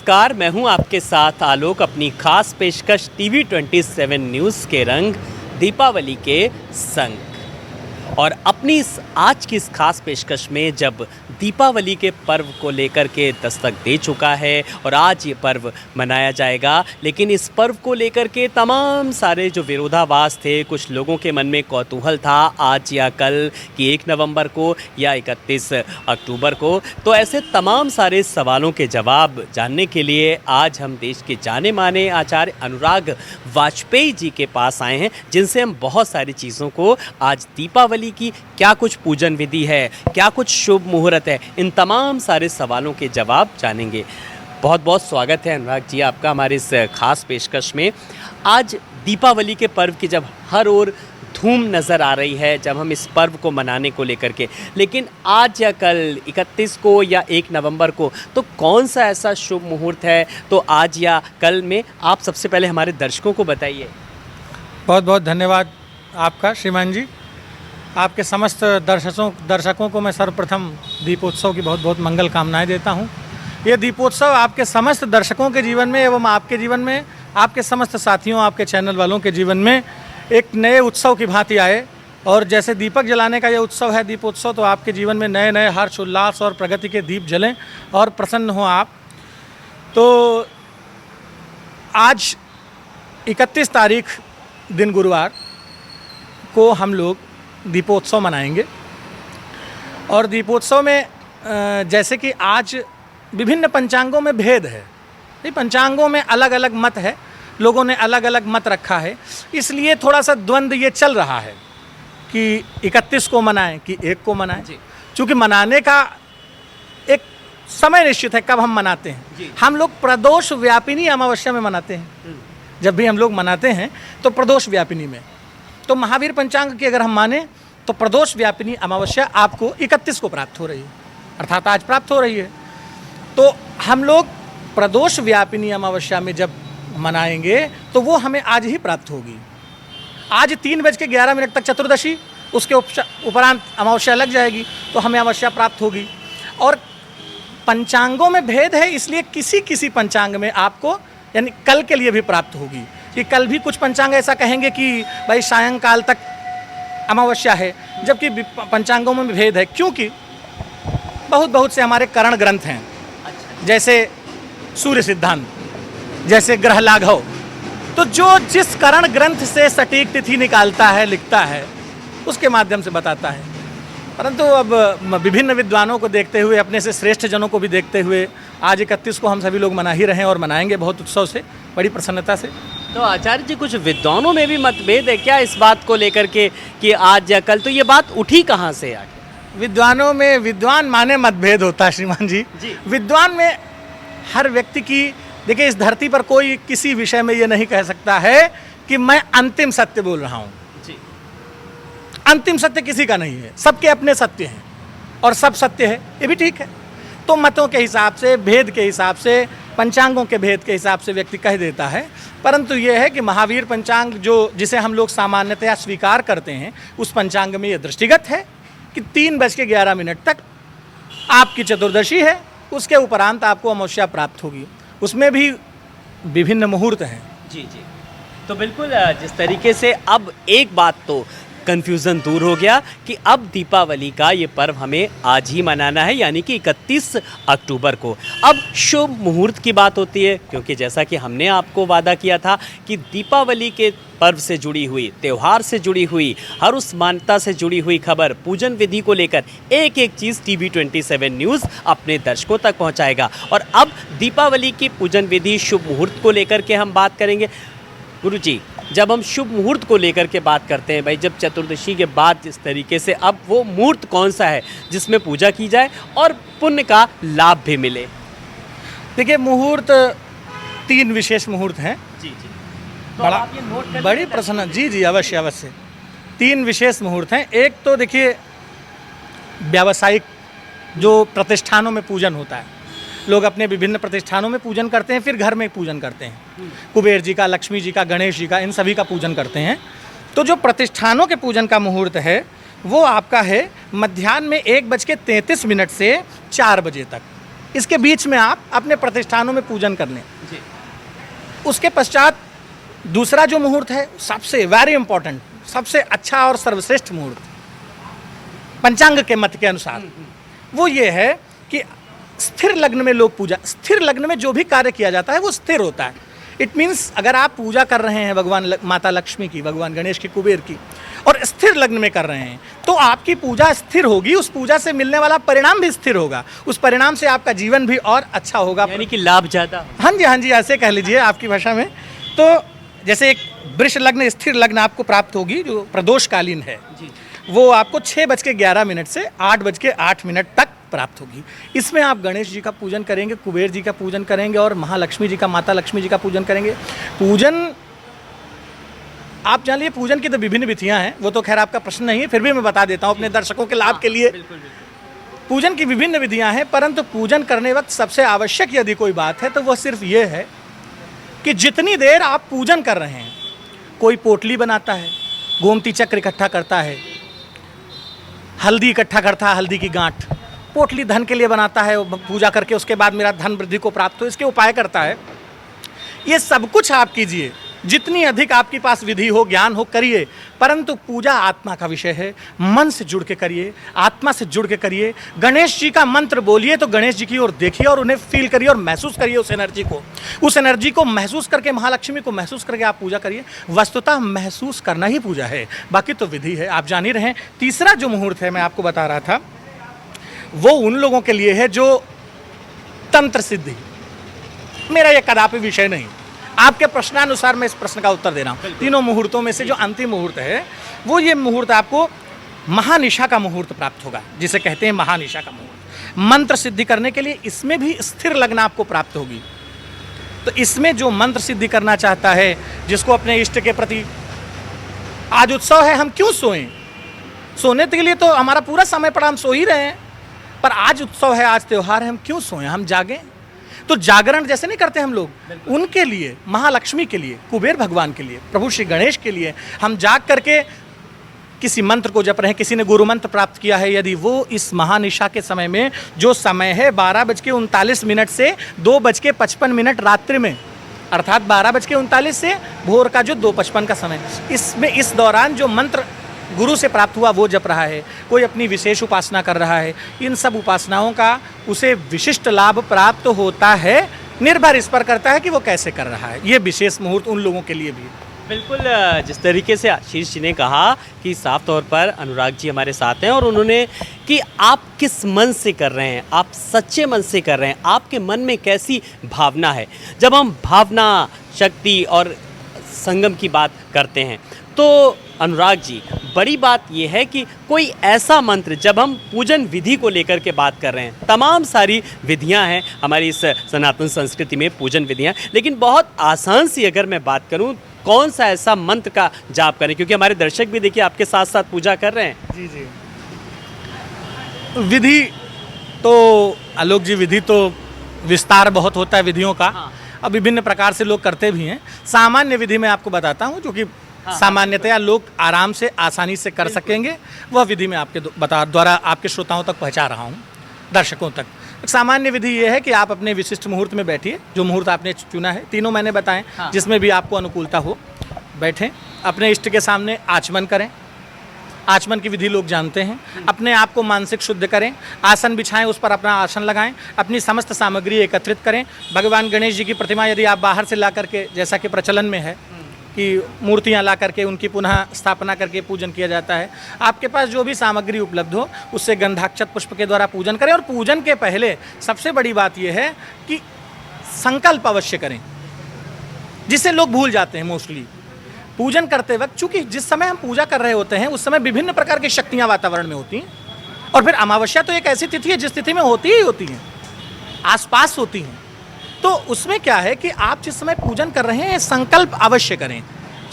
नमस्कार, मैं हूं आपके साथ आलोक अपनी खास पेशकश टीवी 27 न्यूज़ के रंग दीपावली के संग। और अपनी आज की इस खास पेशकश में जब दीपावली के पर्व को लेकर के दस्तक दे चुका है और आज ये पर्व मनाया जाएगा, लेकिन इस पर्व को लेकर के तमाम सारे जो विरोधाभास थे, कुछ लोगों के मन में कौतूहल था आज या कल कि 1 नवंबर को या 31 अक्टूबर को, तो ऐसे तमाम सारे सवालों के जवाब जानने के लिए आज हम देश के जाने माने आचार्य अनुराग वाजपेयी जी के पास आए हैं, जिनसे हम बहुत सारी चीज़ों को आज दीपावली की क्या कुछ पूजन विधि है, क्या कुछ शुभ मुहूर्त है, इन तमाम सारे सवालों के जवाब जानेंगे। बहुत बहुत स्वागत है अनुराग जी आपका हमारे इस खास पेशकश में। आज दीपावली के पर्व की जब हर ओर धूम नज़र आ रही है, जब हम इस पर्व को मनाने को लेकर के, लेकिन आज या कल 31 को या 1 नवंबर को तो कौन सा ऐसा शुभ मुहूर्त है, तो आज या कल में आप सबसे पहले हमारे दर्शकों को बताइए। बहुत बहुत धन्यवाद आपका श्रीमान जी। आपके समस्त दर्शकों को मैं सर्वप्रथम दीपोत्सव की बहुत बहुत मंगल कामनाएं देता हूं। ये दीपोत्सव आपके समस्त दर्शकों के जीवन में एवं आपके जीवन में, आपके समस्त साथियों, आपके चैनल वालों के जीवन में एक नए उत्सव की भांति आए। और जैसे दीपक जलाने का ये उत्सव है दीपोत्सव, तो आपके जीवन में नए नए हर्ष उल्लास और प्रगति के दीप जलें और प्रसन्न हो आप। तो आज 31 तारीख दिन गुरुवार को हम लोग दीपोत्सव मनाएंगे। और दीपोत्सव में जैसे कि आज विभिन्न पंचांगों में भेद है, ये पंचांगों में अलग अलग मत है, लोगों ने अलग अलग मत रखा है, इसलिए थोड़ा सा द्वंद्व ये चल रहा है कि 31 को मनाएं कि 1 को मनाएं। चूँकि मनाने का एक समय निश्चित है कब हम मनाते हैं। हम लोग प्रदोष व्यापिनी अमावस्या में मनाते हैं। जब भी हम लोग मनाते हैं तो प्रदोष व्यापिनी में, तो महावीर पंचांग की अगर हम माने तो प्रदोष व्यापिनी अमावस्या आपको 31 को प्राप्त हो रही है, अर्थात आज प्राप्त हो रही है। तो हम लोग प्रदोष व्यापिनी अमावस्या में जब मनाएंगे तो वो हमें आज ही प्राप्त होगी। आज 3:11 तक चतुर्दशी, उसके उपरांत अमावस्या लग जाएगी तो हमें अमावस्या प्राप्त होगी। और पंचांगों में भेद है, इसलिए किसी किसी पंचांग में आपको यानी कल के लिए भी प्राप्त होगी। कि कल भी कुछ पंचांग ऐसा कहेंगे कि भाई सायंकाल तक अमावस्या है, जबकि पंचांगों में भेद है, क्योंकि बहुत से हमारे करण ग्रंथ हैं, जैसे सूर्य सिद्धांत, जैसे ग्रह लाघव, तो जो जिस करण ग्रंथ से सटीक तिथि निकालता है, लिखता है, उसके माध्यम से बताता है। परंतु अब विभिन्न विद्वानों को देखते हुए, अपने से श्रेष्ठ जनों को भी देखते हुए आज 31 को हम सभी लोग मना ही रहे हैं और मनाएंगे बहुत उत्सव से, बड़ी प्रसन्नता से। तो आचार्य जी, कुछ विद्वानों में भी मतभेद है क्या इस बात को लेकर के कि आज या कल, तो ये बात उठी कहाँ से आके? विद्वानों में, विद्वान माने मतभेद होता है श्रीमान जी। विद्वान में हर व्यक्ति की, देखिए इस धरती पर कोई किसी विषय में ये नहीं कह सकता है कि मैं अंतिम सत्य बोल रहा हूँ। अंतिम सत्य किसी का नहीं है, सबके अपने सत्य हैं और सब सत्य है, ये भी ठीक है। तो मतों के हिसाब से, भेद के हिसाब से, पंचांगों के भेद के हिसाब से व्यक्ति कह देता है। परंतु ये है कि महावीर पंचांग जिसे हम लोग सामान्यतया स्वीकार करते हैं, उस पंचांग में ये दृष्टिगत है कि 3:11 तक आपकी चतुर्दशी है, उसके उपरांत आपको अमावस्या प्राप्त होगी। उसमें भी विभिन्न मुहूर्त हैं। जी। तो बिल्कुल जिस तरीके से अब एक बात तो कन्फ्यूज़न दूर हो गया कि अब दीपावली का ये पर्व हमें आज ही मनाना है, यानी कि 31 अक्टूबर को। अब शुभ मुहूर्त की बात होती है, क्योंकि जैसा कि हमने आपको वादा किया था कि दीपावली के पर्व से जुड़ी हुई, त्यौहार से जुड़ी हुई, हर उस मान्यता से जुड़ी हुई खबर, पूजन विधि को लेकर एक एक चीज़ टीवी 27 न्यूज़ अपने दर्शकों तक पहुंचाएगा। और अब दीपावली की पूजन विधि, शुभ मुहूर्त को लेकर के हम बात करेंगे। गुरु जी, जब हम शुभ मुहूर्त को लेकर के बात करते हैं, भाई जब चतुर्दशी के बाद जिस तरीके से, अब वो मुहूर्त कौन सा है जिसमें पूजा की जाए और पुण्य का लाभ भी मिले? देखिए मुहूर्त 3 विशेष मुहूर्त हैं। जी। तो आप ये नोट कर बड़ी प्रसन्न। जी अवश्य 3 विशेष मुहूर्त हैं। एक तो देखिए व्यावसायिक जो प्रतिष्ठानों में पूजन होता है, लोग अपने विभिन्न प्रतिष्ठानों में पूजन करते हैं, फिर घर में पूजन करते हैं। कुबेर जी का, लक्ष्मी जी का, गणेश जी का, इन सभी का पूजन करते हैं। तो जो प्रतिष्ठानों के पूजन का मुहूर्त है वो आपका है मध्याह्न में 1:33 से 4 बजे तक। इसके बीच में आप अपने प्रतिष्ठानों में पूजन कर लें। जी। उसके पश्चात दूसरा जो मुहूर्त है, सबसे वेरी इंपॉर्टेंट, सबसे अच्छा और सर्वश्रेष्ठ मुहूर्त पंचांग के मत के अनुसार, वो ये है कि स्थिर लग्न में लोग पूजा, स्थिर लग्न में जो भी कार्य किया जाता है वो स्थिर होता है। इट मीन्स अगर आप पूजा कर रहे हैं भगवान माता लक्ष्मी की, भगवान गणेश की, कुबेर की, और स्थिर लग्न में कर रहे हैं, तो आपकी पूजा स्थिर होगी, उस पूजा से मिलने वाला परिणाम भी स्थिर होगा, उस परिणाम से आपका जीवन भी और अच्छा होगा, यानी कि लाभ ज़्यादा। हाँ जी, हाँ जी, ऐसे कह लीजिए आपकी भाषा में। तो जैसे एक वृष लग्न, स्थिर लग्न आपको प्राप्त होगी जो प्रदोषकालीन है, जी। वो आपको 6:11 से 8:08 तक प्राप्त होगी। इसमें आप गणेश जी का पूजन करेंगे, कुबेर जी का पूजन करेंगे और महालक्ष्मी जी का, माता लक्ष्मी जी का पूजन करेंगे। पूजन आप जान लीजिए, पूजन की तो विभिन्न विधियां हैं, वो तो खैर आपका प्रश्न नहीं है, फिर भी मैं बता देता हूँ अपने दर्शकों के लाभ के लिए। पूजन की विभिन्न विधियां हैं, परंतु पूजन करने वक्त सबसे आवश्यक यदि कोई बात है तो वह सिर्फ ये है कि जितनी देर आप पूजन कर रहे हैं, कोई पोटली बनाता है, गोमती चक्र इकट्ठा करता है, हल्दी इकट्ठा करता है, हल्दी की गांठ, पोटली धन के लिए बनाता है, पूजा करके उसके बाद मेरा धन वृद्धि को प्राप्त हो, इसके उपाय करता है। ये सब कुछ आप कीजिए, जितनी अधिक आपके पास विधि हो, ज्ञान हो, करिए, परंतु पूजा आत्मा का विषय है। मन से जुड़ के करिए, आत्मा से जुड़ के करिए। गणेश जी का मंत्र बोलिए तो गणेश जी की ओर देखिए और उन्हें फील करिए और महसूस करिए उस एनर्जी को महसूस करके, महालक्ष्मी को महसूस करके आप पूजा करिए। वस्तुतः महसूस करना ही पूजा है, बाकी तो विधि है, आप जान ही रहे हैं। तीसरा जो मुहूर्त है मैं आपको बता रहा था, वो उन लोगों के लिए है जो तंत्र सिद्धि, मेरा यह कदापि विषय नहीं, आपके प्रश्नानुसार मैं इस प्रश्न का उत्तर दे रहा हूँ। तीनों मुहूर्तों में से जो अंतिम मुहूर्त है, वो ये मुहूर्त आपको महानिशा का मुहूर्त प्राप्त होगा, जिसे कहते हैं महानिशा का मुहूर्त। मंत्र सिद्धि करने के लिए इसमें भी स्थिर लग्न आपको प्राप्त होगी। तो इसमें जो मंत्र सिद्धि करना चाहता है, जिसको अपने इष्ट के प्रति, आज उत्सव है, हम क्यों सोएं? सोने के लिए तो हमारा पूरा समय पड़ा, हम सो ही रहे हैं, पर आज उत्सव है, आज त्योहार है, हम क्यों सोएं, हम जागें। तो जागरण जैसे नहीं करते हम लोग, उनके लिए, महालक्ष्मी के लिए, कुबेर भगवान के लिए, प्रभु श्री गणेश के लिए हम जाग करके किसी मंत्र को जप रहे हैं। किसी ने गुरु मंत्र प्राप्त किया है, यदि वो इस महानिशा के समय में, जो समय है 12:39 से 2:55 रात्रि में, अर्थात 12:39 से भोर का जो 2:55 का समय, इसमें इस दौरान जो मंत्र गुरु से प्राप्त हुआ वो जप रहा है, कोई अपनी विशेष उपासना कर रहा है, इन सब उपासनाओं का उसे विशिष्ट लाभ प्राप्त होता है। निर्भर इस पर करता है कि वो कैसे कर रहा है। ये विशेष मुहूर्त उन लोगों के लिए भी। बिल्कुल, जिस तरीके से आशीष जी ने कहा कि साफ तौर पर अनुराग जी हमारे साथ हैं और उन्होंने कि आप किस मन से कर रहे हैं, आप सच्चे मन से कर रहे हैं, आपके मन में कैसी भावना है। जब हम भावना, शक्ति और संगम की बात करते हैं तो अनुराग जी, बड़ी बात यह है कि कोई ऐसा मंत्र, जब हम पूजन विधि को लेकर के बात कर रहे हैं, तमाम सारी विधियां हैं हमारी इस सनातन संस्कृति में, पूजन विधियां, लेकिन बहुत आसान सी अगर मैं बात करूं, कौन सा ऐसा मंत्र का जाप करें, क्योंकि हमारे दर्शक भी देखिए आपके साथ साथ पूजा कर रहे हैं। जी जी, विधि तो आलोक जी, विधि तो विस्तार बहुत होता है विधियों का। हाँ। अब विभिन्न प्रकार से लोग करते भी हैं। सामान्य विधि में आपको बताता हूँ, जो कि सामान्यतया लोग आराम से, आसानी से कर सकेंगे, वह विधि मैं आपके द्वारा आपके श्रोताओं तक पहुंचा रहा हूं, दर्शकों तक। सामान्य विधि यह है कि आप अपने विशिष्ट मुहूर्त में बैठिए, जो मुहूर्त आपने चुना है, तीनों मैंने बताएं, हाँ। जिसमें भी आपको अनुकूलता हो, बैठें, अपने इष्ट के सामने आचमन करें। आचमन की विधि लोग जानते हैं। अपने आप को मानसिक शुद्ध करें, आसन बिछाएं, उस पर अपना आसन लगाएं, अपनी समस्त सामग्री एकत्रित करें। भगवान गणेश जी की प्रतिमा यदि आप बाहर से ला करके, जैसा कि प्रचलन में है कि मूर्तियां ला करके उनकी पुनः स्थापना करके पूजन किया जाता है, आपके पास जो भी सामग्री उपलब्ध हो उससे गंधाक्षत पुष्प के द्वारा पूजन करें। और पूजन के पहले सबसे बड़ी बात यह है कि संकल्प अवश्य करें, जिसे लोग भूल जाते हैं मोस्टली। पूजन करते वक्त, चूंकि जिस समय हम पूजा कर रहे होते हैं उस समय विभिन्न प्रकार की शक्तियां वातावरण में होती हैं, और फिर अमावस्या तो एक ऐसी तिथि है जिस तिथि में होती ही होती हैं, आसपास होती हैं। तो उसमें क्या है कि आप जिस समय पूजन कर रहे हैं, संकल्प अवश्य करें।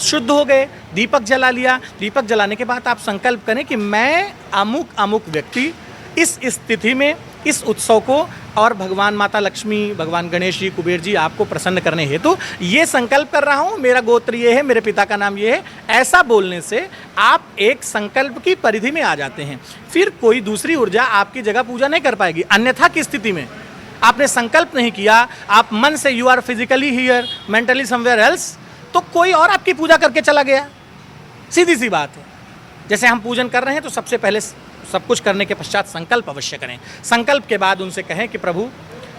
शुद्ध हो गए, दीपक जला लिया, दीपक जलाने के बाद आप संकल्प करें कि मैं अमुक अमुक व्यक्ति इस स्थिति में, इस उत्सव को और भगवान माता लक्ष्मी, भगवान गणेश जी, कुबेर जी आपको प्रसन्न करने हेतु ये संकल्प कर रहा हूँ, मेरा गोत्र ये है, मेरे पिता का नाम ये है। ऐसा बोलने से आप एक संकल्प की परिधि में आ जाते हैं। फिर कोई दूसरी ऊर्जा आपकी जगह पूजा नहीं कर पाएगी। अन्यथा की स्थिति में आपने संकल्प नहीं किया, आप मन से you are physically here mentally somewhere else, तो कोई और आपकी पूजा करके चला गया। सीधी सी बात है। जैसे हम पूजन कर रहे हैं तो सबसे पहले सब कुछ करने के पश्चात संकल्प अवश्य करें। संकल्प के बाद उनसे कहें कि प्रभु,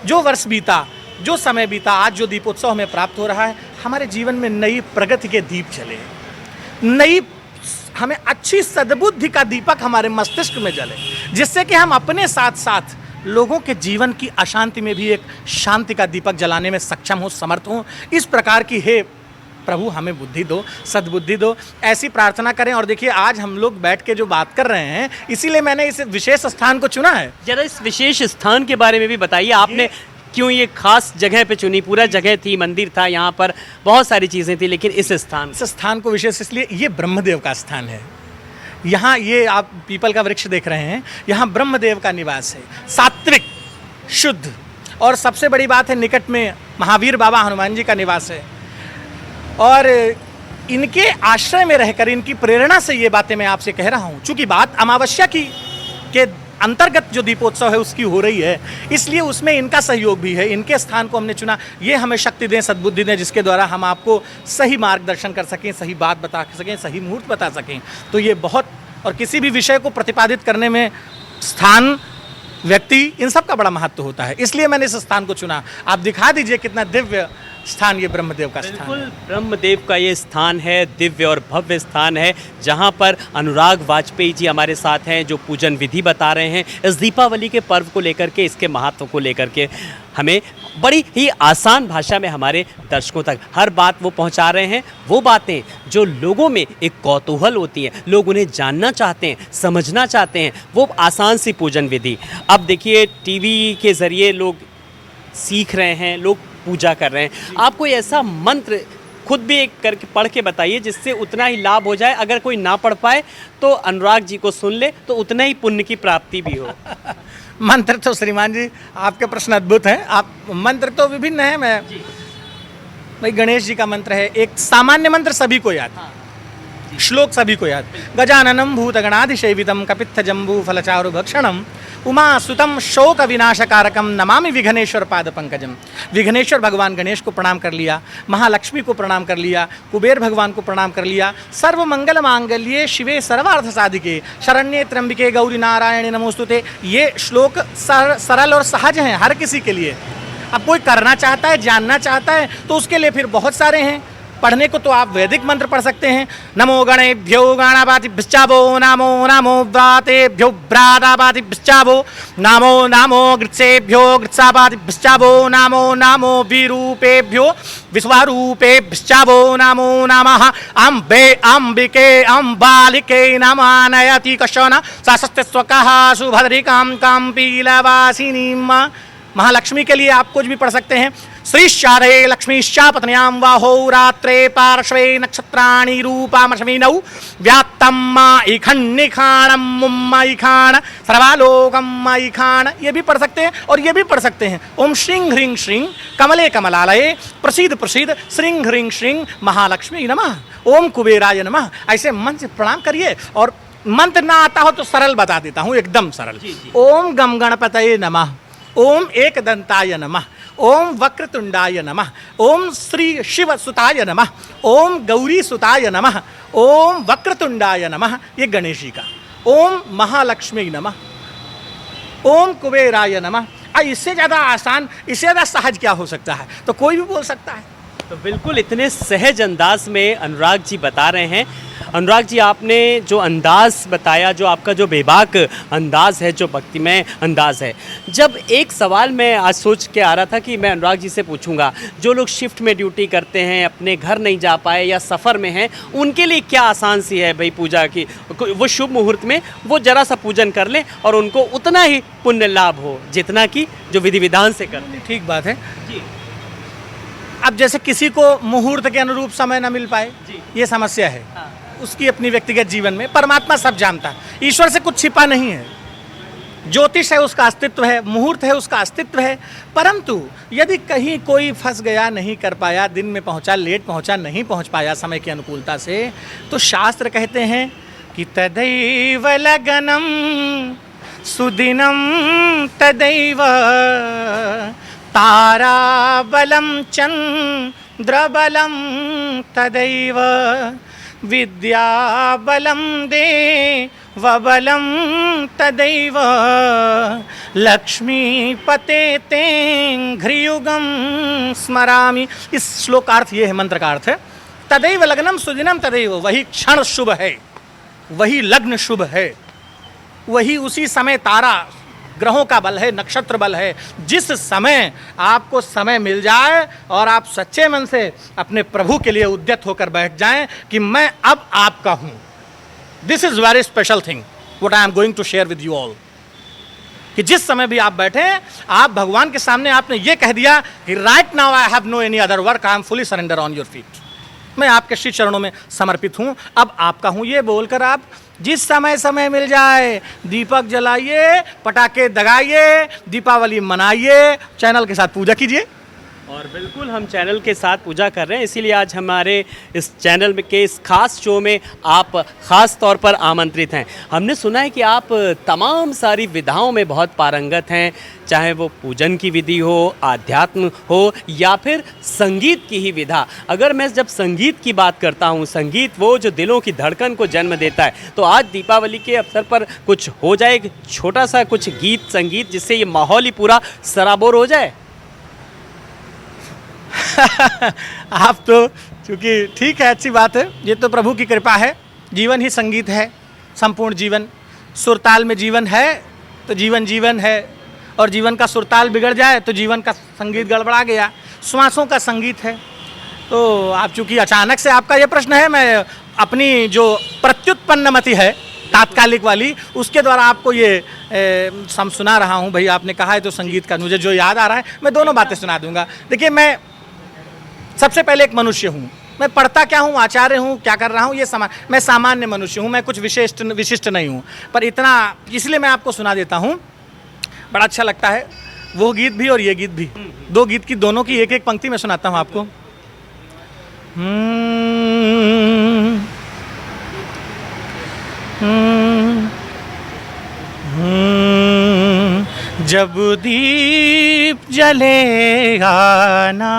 जो वर्ष बीता, जो समय बीता, आज जो दीपोत्सव हमें प्राप्त हो रहा है, हमारे जीवन में नई प्रगति के दीप जले, नई हमें अच्छी सद्बुद्धि का दीपक हमारे मस्तिष्क में जले, जिससे कि हम अपने साथ साथ लोगों के जीवन की अशांति में भी एक शांति का दीपक जलाने में सक्षम हो, समर्थ हो। इस प्रकार की हे प्रभु हमें बुद्धि दो, सद्बुद्धि दो, ऐसी प्रार्थना करें। और देखिए आज हम लोग बैठ के जो बात कर रहे हैं, इसीलिए मैंने इस विशेष स्थान को चुना है। जरा इस विशेष स्थान के बारे में भी बताइए, आपने क्यों ये खास जगह पे चुनी? पूरा जगह थी, मंदिर था, यहाँ पर बहुत सारी चीज़ें थी, लेकिन इस स्थान को विशेष इसलिए, ये ब्रह्मदेव का स्थान है। यहाँ ये आप पीपल का वृक्ष देख रहे हैं, यहाँ ब्रह्मदेव का निवास है, सात्विक, शुद्ध, और सबसे बड़ी बात है निकट में महावीर बाबा हनुमान जी का निवास है। और इनके आश्रय में रहकर, इनकी प्रेरणा से ये बातें मैं आपसे कह रहा हूँ। चूँकि बात अमावस्या की के अंतर्गत जो दीपोत्सव है उसकी हो रही है, इसलिए उसमें इनका सहयोग भी है। इनके स्थान को हमने चुना। ये हमें शक्ति दें, सद्बुद्धि दें, जिसके द्वारा हम आपको सही मार्गदर्शन कर सकें, सही बात बता सकें, सही मुहूर्त बता सकें। तो ये बहुत, और किसी भी विषय को प्रतिपादित करने में स्थान, व्यक्ति, इन सब का बड़ा महत्व होता है। इसलिए मैंने इस स्थान को चुना। आप दिखा दीजिए कितना दिव्य स्थान ये ब्रह्मदेव का स्थान है। ब्रह्मदेव का ये स्थान है, दिव्य और भव्य स्थान है, जहाँ पर अनुराग वाजपेयी जी हमारे साथ हैं, जो पूजन विधि बता रहे हैं इस दीपावली के पर्व को लेकर के, इसके महत्व को लेकर के हमें बड़ी ही आसान भाषा में हमारे दर्शकों तक हर बात वो पहुंचा रहे हैं। वो बातें जो लोगों में एक कौतूहल होती है, लोग उन्हें जानना चाहते हैं, समझना चाहते हैं, वो आसान सी पूजन विधि। अब देखिए टीवी के ज़रिए लोग सीख रहे हैं, लोग पूजा कर रहे हैं। आप कोई ऐसा मंत्र खुद भी एक करके पढ़ के बताइए जिससे उतना ही लाभ हो जाए। अगर कोई ना पढ़ पाए तो अनुराग जी को सुन ले तो उतना ही पुण्य की प्राप्ति भी हो। मंत्र तो श्रीमान जी आपके प्रश्न अद्भुत हैं। आप मंत्र तो विभिन्न हैं। मैं भाई गणेश जी का मंत्र है, एक सामान्य मंत्र सभी को याद, श्लोक सभी को याद। गजाननम भूतगणाधिसेवितम कपित्थ जम्बू फलचारु भक्षणम उमासुतम शोक विनाशकारकम नमामि विघ्नेश्वर पाद पंकजम। विघ्नेश्वर भगवान गणेश को प्रणाम कर लिया, महालक्ष्मी को प्रणाम कर लिया, कुबेर भगवान को प्रणाम कर लिया। सर्व मंगल मांगल्ये शिवे सर्वार्थ साधिके शरण्ये त्र्यंबिके गौरी नारायणी नमोस्तुते। ये श्लोक सरल और सहज हैं हर किसी के लिए। अब कोई करना चाहता है, जानना चाहता है, तो उसके लिए फिर बहुत सारे हैं। पढ़ने को तो आप वैदिक मंत्र पढ़ सकते हैं। नमो गणेभ्यो गणापातिभ्यो नमो नमो व्रातेभ्यो व्रातापातिभ्यो नमो नमो गृत्सेभ्यो गृत्सापातिभ्यो नमो नमो विरूपेभ्यो विश्वरूपेभ्यो नमो नमः। अम्बे अम्बिके अम्बालिके नमानयति कशन सशस्ते स्वकः सुभद्रिकां काम्पीलवासिनीं। महालक्ष्मी के लिए आप कुछ भी पढ़ सकते हैं। श्रीशारे लक्ष्मीश्चा पत्न्यां वाहो रात्रे पार्श्वे नक्षत्राणि रूपामश्विनौ व्यात्तम इखन्निखाणं मुम्मईखाण सर्वालोकमईखाण। ये भी पढ़ सकते हैं और ये भी पढ़ सकते हैं। ओम श्रीं ह्रीं श्रीं कमले कमलालये प्रसीद प्रसीद श्रीं ह्रीं श्रीं महालक्ष्मी नमः। ओम कुबेराय नमः। ऐसे मन से प्रणाम करिए। और मंत्र ना आता हो तो सरल बता देता हूँ, एकदम सरल। ओम गम गणपतये नमः, ओम एकदंताय नमः, ओम वक्रतुंडाय नमः, ओम श्री शिव सुताय नमः, ओम गौरी सुताय नमः, ओम वक्रतुंडाय नमः। ये गणेश जी का। ओम महालक्ष्मी नमः, ओम कुबेराय नमः। इससे ज़्यादा आसान, इससे ज़्यादा सहज क्या हो सकता है? तो कोई भी बोल सकता है। तो बिल्कुल इतने सहज अंदाज में अनुराग जी बता रहे हैं। अनुराग जी, आपने जो अंदाज बताया, जो आपका जो बेबाक अंदाज है, जो भक्तिमय अंदाज है, जब एक सवाल मैं आज सोच के आ रहा था कि मैं अनुराग जी से पूछूंगा, जो लोग शिफ्ट में ड्यूटी करते हैं, अपने घर नहीं जा पाए या सफ़र में हैं, उनके लिए क्या आसान सी है भाई पूजा की? वो शुभ मुहूर्त में वो जरा सा पूजन कर लें और उनको उतना ही पुण्य लाभ हो जितना कि जो विधि विधान से करते हैं। ठीक बात है जी। अब जैसे किसी को मुहूर्त के अनुरूप समय न मिल पाए, ये समस्या है। हाँ। उसकी अपनी व्यक्तिगत जीवन में परमात्मा सब जानता है। ईश्वर से कुछ छिपा नहीं है। ज्योतिष है, उसका अस्तित्व है, मुहूर्त है, उसका अस्तित्व है। परंतु यदि कहीं कोई फंस गया, नहीं कर पाया, दिन में पहुंचा, लेट पहुंचा, नहीं पहुंच पाया समय की अनुकूलता से, तो शास्त्र कहते हैं कि तदैव लगनम सुदिनं तदैव ताराबलं चन्द्रबलं तदैव विद्याबलं देवबलं तदैव लक्ष्मीपते तेऽघ्रियुगं स्मरामि। इस श्लोक का अर्थ ये है, मंत्र का अर्थ है तदैव लग्नम सुदिनम तदैव, वही क्षण शुभ है, वही लग्न शुभ है, वही उसी समय तारा ग्रहों का बल है, नक्षत्र बल है। जिस समय आपको समय मिल जाए और आप सच्चे मन से अपने प्रभु के लिए उद्यत होकर बैठ जाएं कि मैं अब आपका हूं, this is very special thing what I am going to share with you all. कि जिस समय भी आप बैठे, आप भगवान के सामने आपने ये कह दिया कि right now I have no any other work, I am fully surrender on your feet, मैं आपके श्री चरणों में समर्पित हूं, अब आपका हूं। ये बोलकर आप जिस समय मिल जाए दीपक जलाइए, पटाखे दगाइए, दीपावली मनाइए, चैनल के साथ पूजा कीजिए। और बिल्कुल हम चैनल के साथ पूजा कर रहे हैं, इसीलिए आज हमारे इस चैनल के इस खास शो में आप ख़ास तौर पर आमंत्रित हैं। हमने सुना है कि आप तमाम सारी विधाओं में बहुत पारंगत हैं, चाहे वो पूजन की विधि हो, आध्यात्म हो या फिर संगीत की ही विधा। अगर मैं जब संगीत की बात करता हूँ, संगीत वो जो दिलों की धड़कन को जन्म देता है, तो आज दीपावली के अवसर पर कुछ हो जाए, एक छोटा सा कुछ गीत संगीत जिससे ये माहौल ही पूरा सराबोर हो जाए। आप तो क्योंकि ठीक है, अच्छी बात है, ये तो प्रभु की कृपा है, जीवन ही संगीत है, संपूर्ण जीवन सुरताल में जीवन है तो जीवन जीवन है, और जीवन का सुरताल बिगड़ जाए तो जीवन का संगीत गड़बड़ा गया, श्वासों का संगीत है। तो आप चूँकि अचानक से आपका ये प्रश्न है, मैं अपनी जो प्रत्युत्पन्नमति है तात्कालिक वाली, उसके द्वारा आपको ये सम सुना रहा हूँ। भाई आपने कहा है तो संगीत का मुझे जो याद आ रहा है मैं दोनों बातें सुना दूंगा। देखिए, मैं सबसे पहले एक मनुष्य हूँ, मैं पढ़ता क्या हूँ, आचार्य हूँ, क्या कर रहा हूँ, ये मैं सामान्य मनुष्य हूँ, मैं कुछ विशिष्ट नहीं हूँ, पर इतना इसलिए मैं आपको सुना देता हूँ, बड़ा अच्छा लगता है वो गीत भी और ये गीत भी, दो गीत की दोनों की एक एक पंक्ति में सुनाता हूँ आपको। जब दीप जलेगा ना,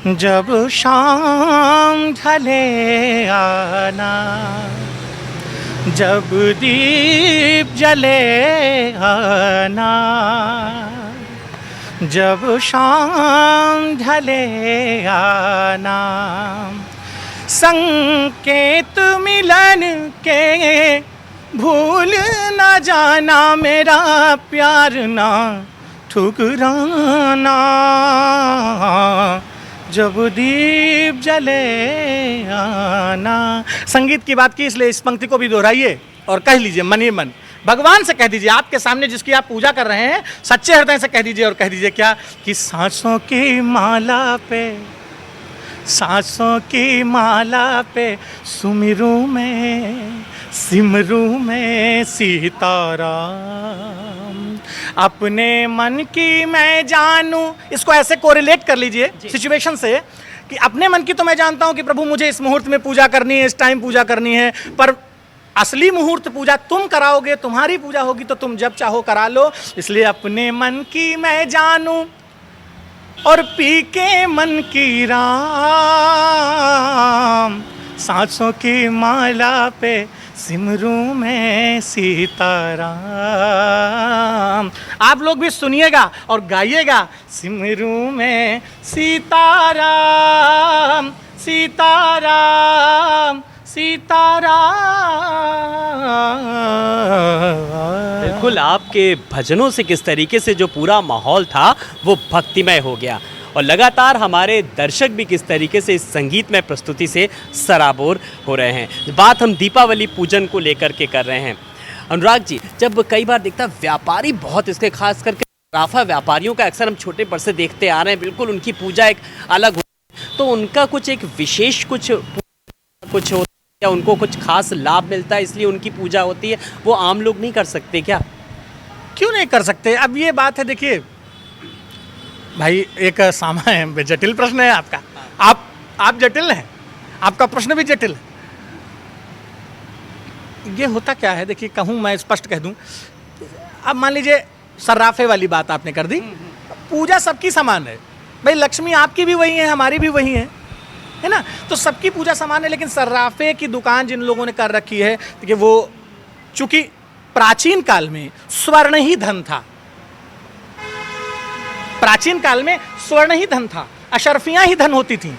जब शाम ढलेगा ना, जब दीप जलेगा ना, जब शाम ढलेगा ना, संकेत मिलन के भूल न जाना, मेरा प्यार ना ठुकराना, जब दीप जले आना। संगीत की बात की इसलिए इस पंक्ति को भी दोहराइए और कह लीजिए मन ही मन, भगवान से कह दीजिए, आपके सामने जिसकी आप पूजा कर रहे हैं सच्चे हृदय से कह दीजिए, और कह दीजिए क्या कि सांसों की माला पे, सांसों की माला पे सुमिरू में, सिमरू में सीताराम, अपने मन की मैं जानूं। इसको ऐसे कोरिलेट कर लीजिए सिचुएशन से कि अपने मन की तो मैं जानता हूं कि प्रभु मुझे इस मुहूर्त में पूजा करनी है, इस टाइम पूजा करनी है, पर असली मुहूर्त पूजा तुम कराओगे, तुम्हारी पूजा होगी तो तुम जब चाहो करा लो, इसलिए अपने मन की मैं जानूं और पी के मन की राम, सांसों की माला पे सिमरू में सीताराम। आप लोग भी सुनिएगा और गाइएगा, सिमरू में सीताराम, सीताराम, सीताराम। बिल्कुल, आपके भजनों से किस तरीके से जो पूरा माहौल था वो भक्तिमय हो गया, और लगातार हमारे दर्शक भी किस तरीके से इस संगीतमय प्रस्तुति से सराबोर हो रहे हैं। बात हम दीपावली पूजन को लेकर के कर रहे हैं। अनुराग जी, जब कई बार देखता व्यापारी बहुत इसके खास करके सराफा व्यापारियों का अक्सर हम छोटे पर से देखते आ रहे हैं, बिल्कुल उनकी पूजा एक अलग होती है, तो उनका कुछ एक विशेष कुछ होता है या उनको कुछ खास लाभ मिलता है इसलिए उनकी पूजा होती है, वो आम लोग नहीं कर सकते क्या? क्यों नहीं कर सकते? अब ये बात है, देखिए भाई, एक सामान्य जटिल प्रश्न है आपका। आप जटिल हैं, आपका प्रश्न भी जटिल है। ये होता क्या है, देखिए कहूँ मैं स्पष्ट कह दूँ, अब मान लीजिए सर्राफे वाली बात आपने कर दी, पूजा सबकी समान है भाई, लक्ष्मी आपकी भी वही है, हमारी भी वही है ना, तो सबकी पूजा समान है। लेकिन सर्राफे की दुकान जिन लोगों ने कर रखी है, देखिए वो चूंकि प्राचीन काल में स्वर्ण ही धन था, प्राचीन काल में स्वर्ण ही धन था, अशर्फियां ही धन होती थीं,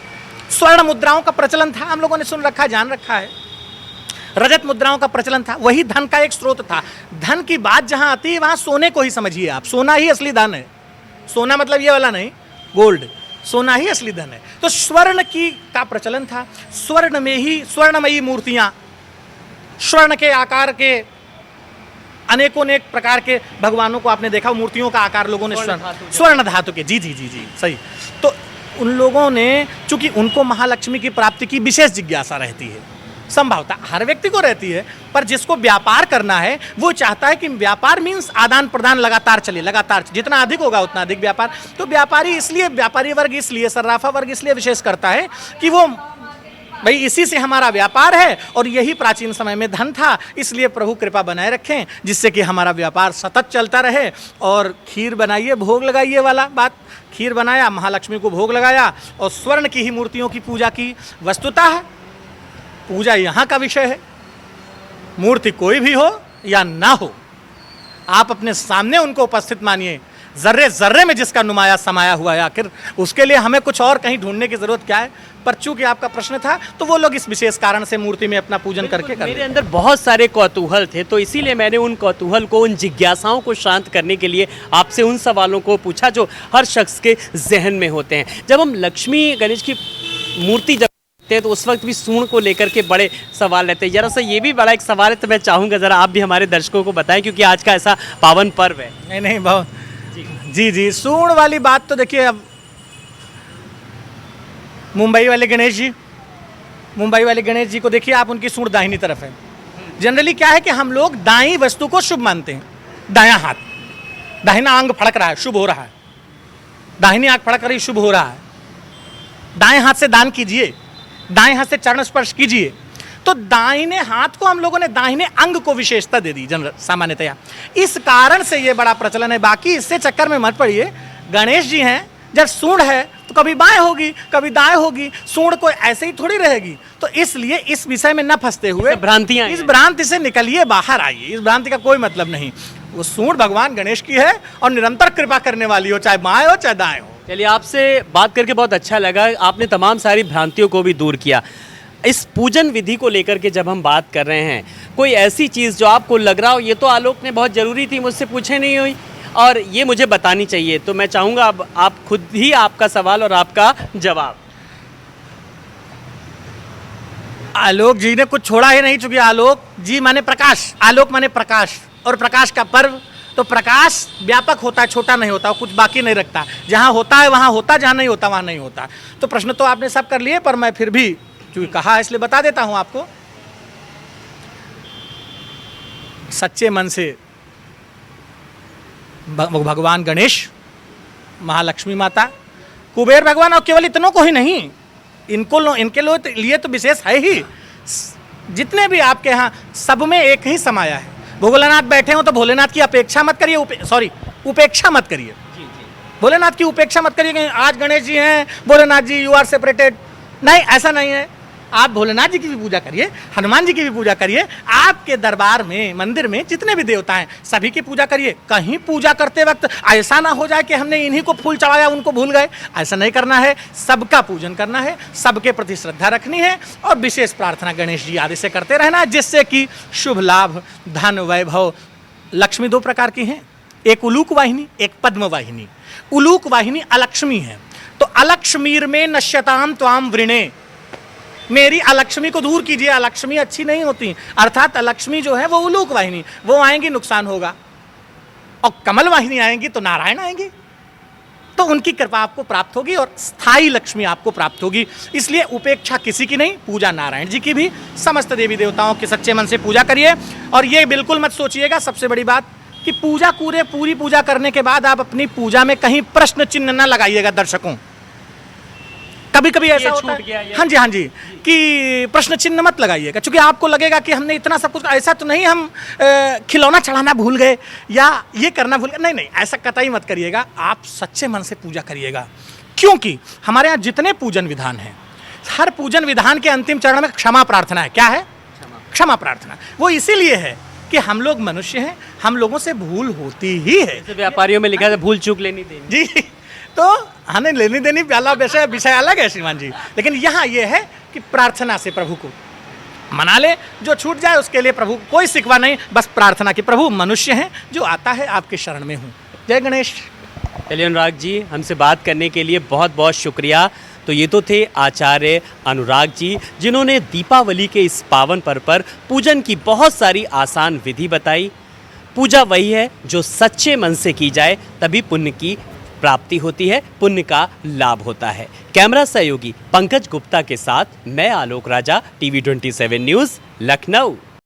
स्वर्ण मुद्राओं का प्रचलन था, हम लोगों ने सुन रखा, जान रखा है, रजत मुद्राओं का प्रचलन था, वही धन का एक स्रोत था। धन की बात जहां आती है वहां सोने को ही समझिए आप, सोना ही असली धन है, सोना मतलब ये वाला नहीं गोल्ड, सोना ही असली धन है। तो स्वर्ण की का प्रचलन था, स्वर्ण में ही स्वर्णमयी मूर्तियां, स्वर्ण के आकार के अनेकों अनेक प्रकार के भगवानों को आपने देखा, मूर्तियों का आकार लोगों ने स्वर्ण धातु के, जी जी जी जी सही। तो उन लोगों ने, चूंकि उनको महालक्ष्मी की प्राप्ति की विशेष जिज्ञासा रहती है, संभवतः हर व्यक्ति को रहती है, पर जिसको व्यापार करना है वो चाहता है कि व्यापार मीन्स आदान प्रदान लगातार चले, लगातार जितना अधिक होगा उतना अधिक व्यापार। तो व्यापारी इसलिए, व्यापारी वर्ग इसलिए, सर्राफा वर्ग इसलिए विशेष करता है कि वो भाई इसी से हमारा व्यापार है और यही प्राचीन समय में धन था, इसलिए प्रभु कृपा बनाए रखें जिससे कि हमारा व्यापार सतत चलता रहे। और खीर बनाइए, भोग लगाइए वाला बात, खीर बनाया, महालक्ष्मी को भोग लगाया और स्वर्ण की ही मूर्तियों की पूजा की। वस्तुतः पूजा यहाँ का विषय है, मूर्ति कोई भी हो या ना हो, आप अपने सामने उनको उपस्थित मानिए, जर्रे जर्रे में जिसका नुमाया समाया हुआ है, आखिर उसके लिए हमें कुछ और कहीं ढूंढने की जरूरत क्या है। पर चूंकि आपका प्रश्न था तो वो लोग इस विशेष कारण से मूर्ति में अपना पूजन करके कर मेरे अंदर बहुत सारे कौतूहल थे, तो इसीलिए मैंने उन कौतूहल को, उन जिज्ञासाओं को शांत करने के लिए आपसे उन सवालों को पूछा जो हर शख्स के जहन में होते हैं। जब हम लक्ष्मी गणेश की मूर्ति जब तो उस वक्त भी सूंड को लेकर के बड़े सवाल रहते हैं। जरा सा ये भी बड़ा एक सवाल है, तो मैं चाहूँगा ज़रा आप भी हमारे दर्शकों को बताएं, क्योंकि आज का ऐसा पावन पर्व है। नहीं बहुत जी जी, सूंड वाली बात तो देखिए, अब मुंबई वाले गणेश जी को देखिए आप, उनकी सूंड दाहिनी तरफ है। जनरली क्या है कि हम लोग दाईं वस्तु को शुभ मानते हैं, दायां हाथ, दाहिना अंग फड़क रहा है, शुभ हो रहा है, दाहिनी आंख फड़क रही, शुभ हो रहा है, दाएं हाथ से दान कीजिए, दाएं हाथ से चरण स्पर्श कीजिए। तो दाहिने हाथ को हम लोगों ने, दाहिने अंग को विशेषता दे दी जनरल सामान्यतया, इस कारण से ये बड़ा प्रचलन है। बाकी इससे चक्कर में मत पड़िए, गणेश जी हैं, जब सूंड है तो कभी बाएं होगी कभी दाएं होगी, सूंड को ऐसे ही थोड़ी रहेगी। तो इसलिए इस विषय में न फंसते हुए भ्रांतियां, इस भ्रांति से निकलिए, बाहर आइए, इस भ्रांति का कोई मतलब नहीं। वो सूंड भगवान गणेश की है और निरंतर कृपा करने वाली हो, चाहे बाएं हो चाहे दाएं हो। चलिए, आपसे बात करके बहुत अच्छा लगा, आपने तमाम सारी भ्रांतियों को भी दूर किया। इस पूजन विधि को लेकर के जब हम बात कर रहे हैं, कोई ऐसी चीज़ जो आपको लग रहा हो ये तो आलोक ने बहुत ज़रूरी थी, मुझसे पूछे नहीं हुई और ये मुझे बतानी चाहिए, तो मैं चाहूँगा अब आप खुद ही आपका सवाल और आपका जवाब। आलोक जी ने कुछ छोड़ा ही नहीं, चूंकि आलोक जी माने प्रकाश, आलोक माने प्रकाश, और प्रकाश का पर्व, तो प्रकाश व्यापक होता है, छोटा नहीं होता, कुछ बाकी नहीं रखता, जहाँ होता है वहाँ होता, जहाँ नहीं होता वहाँ नहीं होता। तो प्रश्न तो आपने सब कर लिए, पर मैं फिर भी क्योंकि कहा है इसलिए बता देता हूँ आपको। सच्चे मन से भगवान गणेश, महालक्ष्मी माता, कुबेर भगवान, और केवल इतनों को ही नहीं, इनके लिए तो विशेष है ही, जितने भी आपके यहाँ सब में एक ही समाया है। भोलेनाथ बैठे हो तो भोलेनाथ की अपेक्षा मत करिए, उपेक्षा मत करिए, भोलेनाथ की उपेक्षा मत करिए कि आज गणेश जी हैं, Bholenath ji you are separated, नहीं, ऐसा नहीं है। आप भोलेनाथ जी की भी पूजा करिए, हनुमान जी की भी पूजा करिए, आपके दरबार में, मंदिर में जितने भी देवता हैं सभी की पूजा करिए। कहीं पूजा करते वक्त ऐसा ना हो जाए कि हमने इन्हीं को फूल चढ़ाया उनको भूल गए, ऐसा नहीं करना है। सबका पूजन करना है, सबके प्रति श्रद्धा रखनी है और विशेष प्रार्थना गणेश जी आदि से करते रहना है, जिससे कि शुभ लाभ, धन, वैभव। लक्ष्मी दो प्रकार की हैं, एक उलूक वाहिनी, एक पद्म वाहिनी। उलूक वाहिनी अलक्ष्मी है, तो अलक्ष्मीर में नश्यताम त्वाम वृणे, मेरी अलक्ष्मी को दूर कीजिए, अलक्ष्मी अच्छी नहीं होती, अर्थात अलक्ष्मी जो है वो उलूक वाहिनी, वो आएंगी नुकसान होगा, और कमल वाहिनी आएंगी तो नारायण आएंगी, तो उनकी कृपा आपको प्राप्त होगी और स्थायी लक्ष्मी आपको प्राप्त होगी। इसलिए उपेक्षा किसी की नहीं, पूजा नारायण जी की भी, समस्त देवी देवताओं के सच्चे मन से पूजा करिए। और ये बिल्कुल मत सोचिएगा, सबसे बड़ी बात कि पूरी पूजा करने के बाद आप अपनी पूजा में कहीं प्रश्न चिन्ह न लगाइएगा। दर्शकों, कभी कभी ऐसा ये होता छूट गया है, ये। हाँ जी हाँ जी, कि प्रश्न चिन्ह मत लगाइएगा, क्योंकि आपको लगेगा कि हमने इतना सब कुछ, ऐसा तो नहीं हम खिलौना चढ़ाना भूल गए या ये करना भूल गए, नहीं नहीं, ऐसा कतई मत करिएगा। आप सच्चे मन से पूजा करिएगा, क्योंकि हमारे यहाँ जितने पूजन विधान हैं, हर पूजन विधान के अंतिम चरण में क्षमा प्रार्थना है। क्या है? क्षमा प्रार्थना। वो इसीलिए है कि हम लोग मनुष्य हैं, हम लोगों से भूल होती ही है। जैसे व्यापारियों में लिखा है भूल चूक लेनी देनी। जी, तो हमें लेनी देनी प्याला विषय अलग है श्रीमान जी, लेकिन यहाँ ये है कि प्रार्थना से प्रभु को मना ले, जो छूट जाए उसके लिए प्रभु कोई सिकवा नहीं, बस प्रार्थना की प्रभु मनुष्य हैं, जो आता है आपके शरण में हूँ। जय गणेश। चलिए अनुराग जी, हमसे बात करने के लिए बहुत बहुत शुक्रिया। तो ये तो थे आचार्य अनुराग जी, जिन्होंने दीपावली के इस पावन पर्व पर पूजन की बहुत सारी आसान विधि बताई। पूजा वही है जो सच्चे मन से की जाए, तभी पुण्य की प्राप्ति होती है, पुण्य का लाभ होता है। कैमरा सहयोगी पंकज गुप्ता के साथ मैं आलोक राजा, TV 27 न्यूज़, लखनऊ।